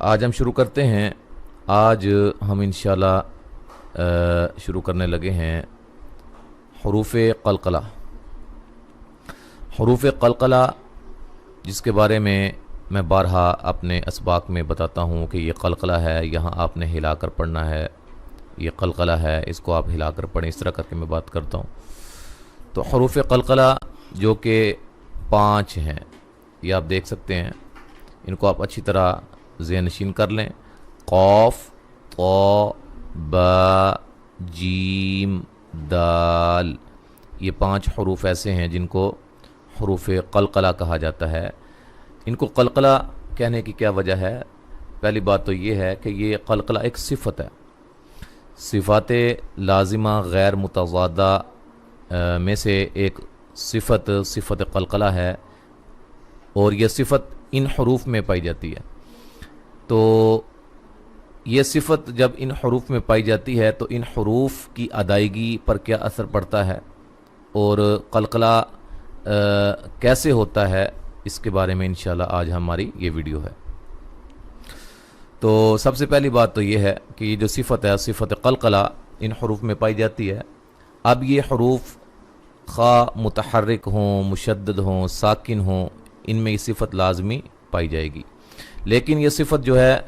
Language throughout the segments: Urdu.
آج ہم شروع کرتے ہیں۔ آج ہم انشاءاللہ شروع کرنے لگے ہیں حروف قلقلہ۔ حروف قلقلہ جس کے بارے میں بارہا اپنے اسباق میں بتاتا ہوں کہ یہ قلقلہ ہے، یہاں آپ نے ہلا کر پڑھنا ہے، یہ قلقلہ ہے، اس کو آپ ہلا کر پڑھیں، اس طرح کر کے میں بات کرتا ہوں۔ تو حروف قلقلہ جو کہ 5 ہیں، یہ آپ دیکھ سکتے ہیں، ان کو آپ اچھی طرح ذہن نشین کر لیں۔ قاف، طا، با، جیم، دال، یہ 5 حروف ایسے ہیں جن کو حروف قلقلہ کہا جاتا ہے۔ ان کو قلقلہ کہنے کی کیا وجہ ہے؟ پہلی بات تو یہ ہے کہ یہ قلقلہ ایک صفت ہے، صفات لازمہ غیر متضادہ میں سے ایک صفت قلقلہ ہے، اور یہ صفت ان حروف میں پائی جاتی ہے۔ تو یہ صفت جب ان حروف میں پائی جاتی ہے تو ان حروف کی ادائیگی پر کیا اثر پڑتا ہے اور قلقلہ کیسے ہوتا ہے، اس کے بارے میں انشاءاللہ آج ہماری یہ ویڈیو ہے۔ تو سب سے پہلی بات تو یہ ہے کہ یہ جو صفت ہے، صفت قلقلہ ان حروف میں پائی جاتی ہے۔ اب یہ حروف خواہ متحرک ہوں، مشدد ہوں، ساکن ہوں، ان میں یہ صفت لازمی پائی جائے گی۔ لیکن یہ صفت جو ہے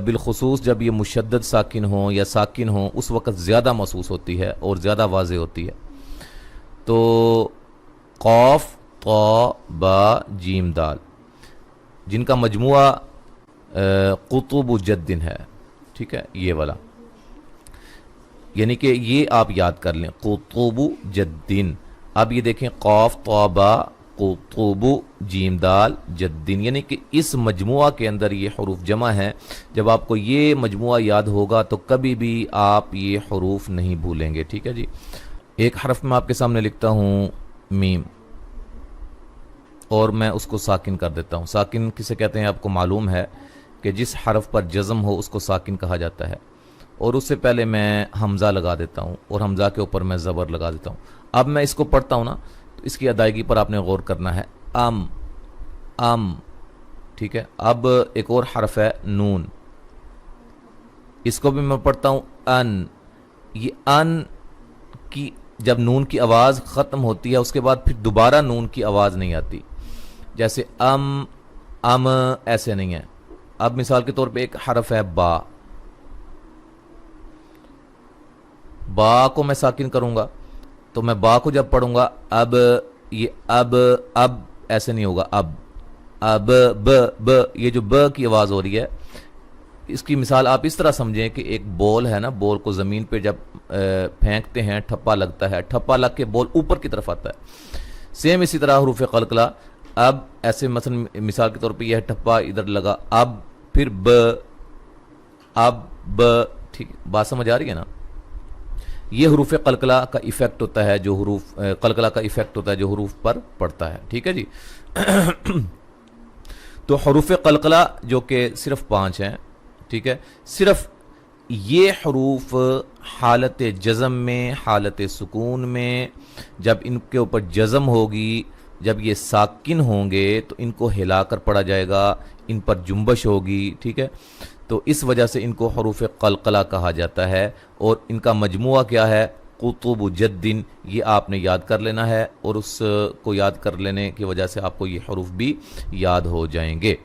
بالخصوص جب یہ مشدد ساکن ہوں یا ساکن ہوں، اس وقت زیادہ محسوس ہوتی ہے اور زیادہ واضح ہوتی ہے۔ تو قاف، طا، با، جیم، دال، جن کا مجموعہ قطب جدن ہے، ٹھیک ہے، یہ والا، یعنی کہ یہ آپ یاد کر لیں، قطب جدن۔ اب یہ دیکھیں، قاف، طا، با، قطب، جیم، دال، جدن، یعنی کہ اس مجموعہ کے اندر یہ حروف جمع ہیں۔ جب آپ کو یہ مجموعہ یاد ہوگا تو کبھی بھی آپ یہ حروف نہیں بھولیں گے، ٹھیک ہے جی۔ ایک حرف میں آپ کے سامنے لکھتا ہوں میم، اور میں اس کو ساکن کر دیتا ہوں۔ ساکن کسے کہتے ہیں آپ کو معلوم ہے کہ جس حرف پر جزم ہو اس کو ساکن کہا جاتا ہے، اور اس سے پہلے میں حمزہ لگا دیتا ہوں اور حمزہ کے اوپر میں زبر لگا دیتا ہوں۔ اب میں اس کو پڑھتا ہوں نا، تو اس کی ادائیگی پر آپ نے غور کرنا ہے۔ ام، ٹھیک ہے۔ اب ایک اور حرف ہے نون، اس کو بھی میں پڑھتا ہوں ان۔ یہ ان کی جب نون کی آواز ختم ہوتی ہے اس کے بعد پھر دوبارہ نون کی آواز نہیں آتی، جیسے ام ایسے نہیں ہے۔ اب مثال کے طور پہ ایک حرف ہے با، با کو میں ساکن کروں گا تو میں با کو جب پڑھوں گا، اب یہ اب ایسے نہیں ہوگا، اب ب، یہ جو ب کی آواز ہو رہی ہے، اس کی مثال آپ اس طرح سمجھیں کہ ایک بول ہے نا، بول کو زمین پہ جب پھینکتے ہیں ٹھپا لگتا ہے، ٹھپا لگ کے بول اوپر کی طرف آتا ہے۔ سیم اسی طرح حروف قلقلہ، اب ایسے مثلا مثال کے طور پہ یہ ٹھپا ادھر لگا، اب پھر ٹھیک، بات سمجھ آ رہی ہے نا؟ یہ حروف قلقلہ کا ایفیکٹ ہوتا ہے، جو حروف قلقلہ کا ایفیکٹ ہوتا ہے جو حروف پر پڑتا ہے، ٹھیک ہے جی۔ تو حروف قلقلہ جو کہ صرف 5 ہیں، ٹھیک ہے، صرف یہ حروف حالت جزم میں، حالت سکون میں، جب ان کے اوپر جزم ہوگی، جب یہ ساکن ہوں گے تو ان کو ہلا کر پڑھا جائے گا، ان پر جنبش ہوگی، ٹھیک ہے۔ تو اس وجہ سے ان کو حروف قلقلہ کہا جاتا ہے، اور ان کا مجموعہ کیا ہے؟ قطب جدن۔ یہ آپ نے یاد کر لینا ہے، اور اس کو یاد کر لینے کی وجہ سے آپ کو یہ حروف بھی یاد ہو جائیں گے۔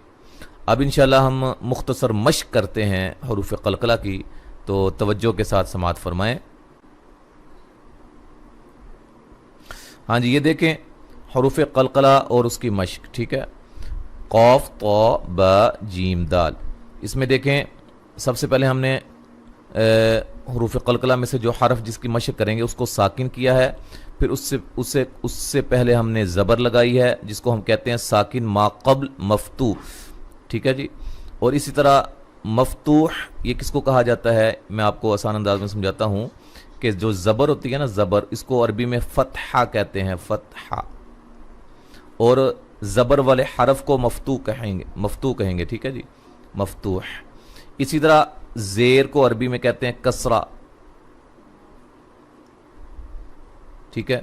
اب انشاءاللہ ہم مختصر مشق کرتے ہیں حروف قلقلہ کی، تو توجہ کے ساتھ سماعت فرمائیں۔ ہاں جی، یہ دیکھیں حروف قلقلہ اور اس کی مشق، ٹھیک ہے۔ قاف، طا، با، جیم، دال، اس میں دیکھیں سب سے پہلے ہم نے حروف قلقلہ میں سے جو حرف جس کی مشق کریں گے اس کو ساکن کیا ہے، پھر اس سے پہلے ہم نے زبر لگائی ہے جس کو ہم کہتے ہیں ساکن ما قبل مفتوح، ٹھیک ہے جی۔ اور اسی طرح مفتوح یہ کس کو کہا جاتا ہے؟ میں آپ کو آسان انداز میں سمجھاتا ہوں کہ جو زبر ہوتی ہے نا، زبر، اس کو عربی میں فتحہ کہتے ہیں، فتحہ، اور زبر والے حرف کو مفتوح کہیں گے، ٹھیک ہے جی، مفتوح۔ اسی طرح زیر کو عربی میں کہتے ہیں کسرہ، ٹھیک ہے،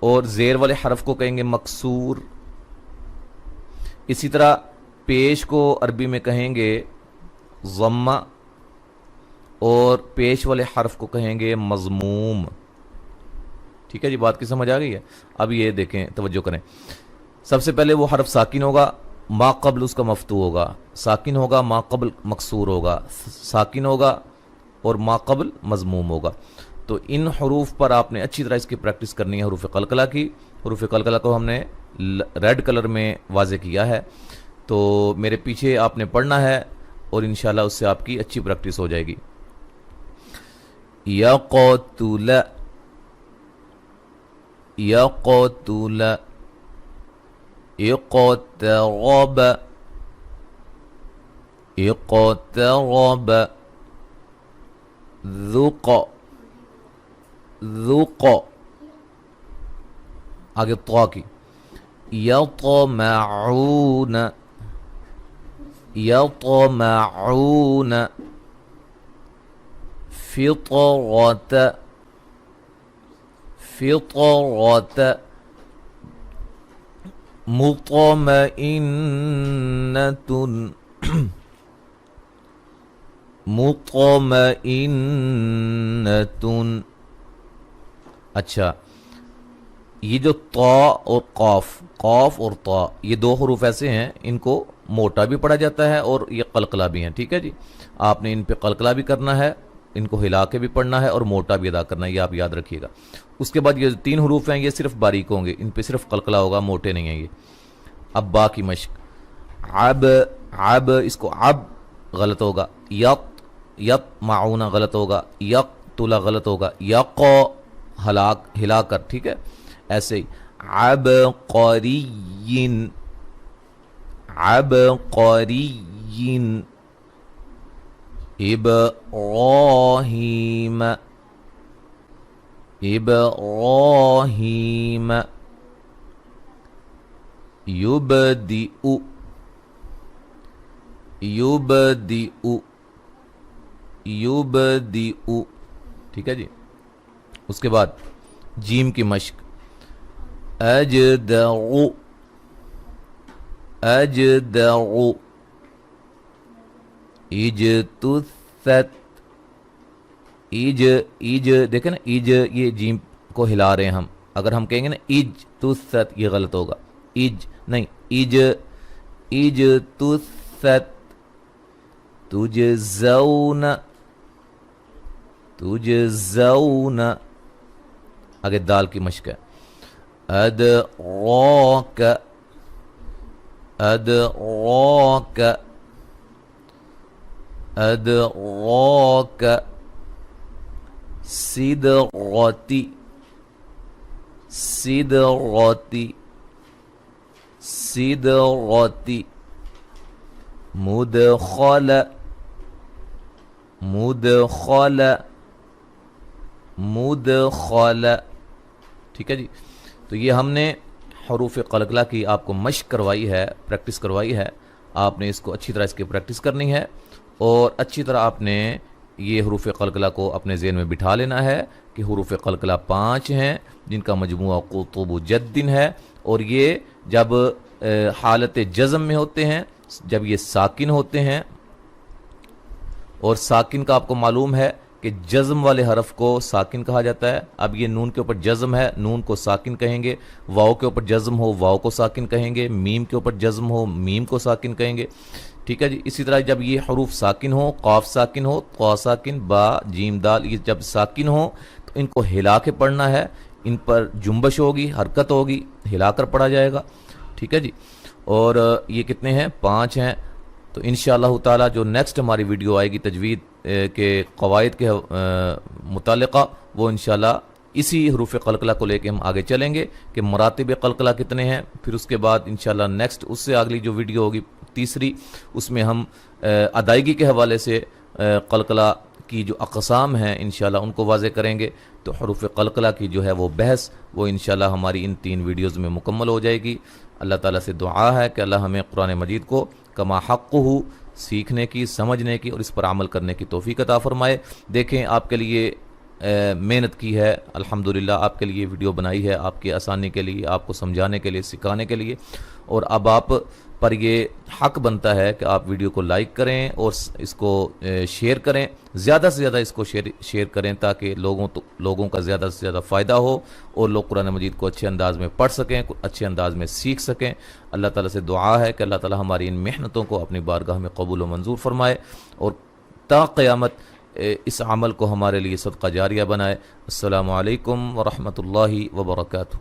اور زیر والے حرف کو کہیں گے مکسور۔ اسی طرح پیش کو عربی میں کہیں گے ضمہ، اور پیش والے حرف کو کہیں گے مضموم. ٹھیک ہے جی، بات کی سمجھ آ گئی ہے؟ اب یہ دیکھیں، توجہ کریں. سب سے پہلے وہ حرف ساکن ہوگا، ما قبل اس کا مفتوح ہوگا، ساکن ہوگا، ما قبل مکسور ہوگا، ساکن ہوگا اور ما قبل مضموم ہوگا. تو ان حروف پر آپ نے اچھی طرح اس کی پریکٹس کرنی ہے، حروف قلقلہ کی. حروف قلقلہ کو ہم نے ریڈ کلر میں واضح کیا ہے، تو میرے پیچھے آپ نے پڑھنا ہے اور انشاءاللہ اس سے آپ کی اچھی پریکٹس ہو جائے گی. یقتل، یقتل، اقترب، اقترب، ذق، ذق. آگے طا کی. یطمعون، یطمعون، فطرت، فطرت، مطمئنۃ، مطمئنۃ. اچھا، یہ جو طا اور قاف، قاف اور طا، یہ دو حروف ایسے ہیں، ان کو موٹا بھی پڑھا جاتا ہے اور یہ قلقلہ بھی ہیں. ٹھیک ہے جی، آپ نے ان پہ قلقلہ بھی کرنا ہے، ان کو ہلا کے بھی پڑھنا ہے اور موٹا بھی ادا کرنا ہے، یہ آپ یاد رکھیے گا. اس کے بعد یہ تین حروف ہیں، یہ صرف باریک ہوں گے، ان پہ صرف قلقلہ ہوگا، موٹے نہیں ہیں یہ. اب با کی مشق. عب، عب، اس کو عب غلط ہوگا. یق، یق معون غلط ہوگا. یک تلا غلط ہوگا. یق ہلا کر. ٹھیک ہے، ایسے ہی. عبقرین، عبقرین، ابراہیم، ابراہیم، یبدئ، یبدئ، یبدئ. ٹھیک ہے جی. اس کے بعد جیم کی مشق. اجدع، اجدع، اجتثت، ایج دیکھیں نا، ایج یہ جیم کو ہلا رہے ہیں ہم. اگر ہم کہیں گے نا اجتثت، یہ غلط ہوگا. ایج نہیں، ایج، اجتثت. تجزون، تجزون. آگے دال کی مشق ہے. ادراک، ادراک، ادراک. صدرتی، صدرتی، صدرتی. مدخل، مدخل، مدخل. ٹھیک ہے جی. تو یہ ہم نے حروف قلقلہ کی آپ کو مشق کروائی ہے، پریکٹس کروائی ہے. آپ نے اس کو اچھی طرح اس کی پریکٹس کرنی ہے اور اچھی طرح آپ نے یہ حروف قلقلہ کو اپنے ذہن میں بٹھا لینا ہے کہ حروف قلقلہ 5 ہیں جن کا مجموعہ قطب جد ہے، اور یہ جب حالت جزم میں ہوتے ہیں، جب یہ ساکن ہوتے ہیں. اور ساکن کا آپ کو معلوم ہے کہ جزم والے حرف کو ساکن کہا جاتا ہے. اب یہ نون کے اوپر جزم ہے، نون کو ساکن کہیں گے. واؤ کے اوپر جزم ہو، واؤ کو ساکن کہیں گے. میم کے اوپر جزم ہو، میم کو ساکن کہیں گے. ٹھیک ہے جی. اسی طرح جب یہ حروف ساکن ہو، قاف ساکن ہو، طا ساکن، با، جیم، دال، یہ جب ساکن ہو تو ان کو ہلا کے پڑھنا ہے. ان پر جنبش ہوگی، حرکت ہوگی، ہلا کر پڑھا جائے گا. ٹھیک ہے جی. اور یہ کتنے ہیں؟ 5 ہیں. تو انشاءاللہ تعالی جو نیکسٹ ہماری ویڈیو آئے گی تجوید کے قواعد کے متعلقہ، وہ انشاءاللہ اسی حروف قلقلہ کو لے کے ہم آگے چلیں گے کہ مراتب قلقلہ کتنے ہیں. پھر اس کے بعد انشاءاللہ نیکسٹ اس سے اگلی جو ویڈیو ہوگی تیسری، اس میں ہم ادائیگی کے حوالے سے قلقلہ کی جو اقسام ہیں انشاءاللہ ان کو واضح کریں گے. تو حروف قلقلہ کی جو ہے وہ بحث وہ انشاءاللہ ہماری ان 3 ویڈیوز میں مکمل ہو جائے گی. اللہ تعالیٰ سے دعا ہے کہ اللہ ہمیں قرآن مجید کو کما حقہ سیکھنے کی، سمجھنے کی اور اس پر عمل کرنے کی توفیق عطا فرمائے. دیکھیں آپ کے لیے محنت کی ہے، الحمدللہ آپ کے لیے ویڈیو بنائی ہے، آپ کی آسانی کے لیے، آپ کو سمجھانے کے لیے، سکھانے کے لیے. اور اب آپ پر یہ حق بنتا ہے کہ آپ ویڈیو کو لائک کریں اور اس کو شیئر کریں، زیادہ سے زیادہ اس کو شیئر کریں تاکہ لوگوں کا زیادہ سے زیادہ فائدہ ہو اور لوگ قرآن مجید کو اچھے انداز میں پڑھ سکیں، اچھے انداز میں سیکھ سکیں۔ اللہ تعالیٰ سے دعا ہے کہ اللہ تعالیٰ ہماری ان محنتوں کو اپنی بارگاہ میں قبول و منظور فرمائے اور تا قیامت اس عمل کو ہمارے لیے صدقہ جاریہ بنائے۔ السلام علیکم ورحمۃ اللہ وبرکاتہ۔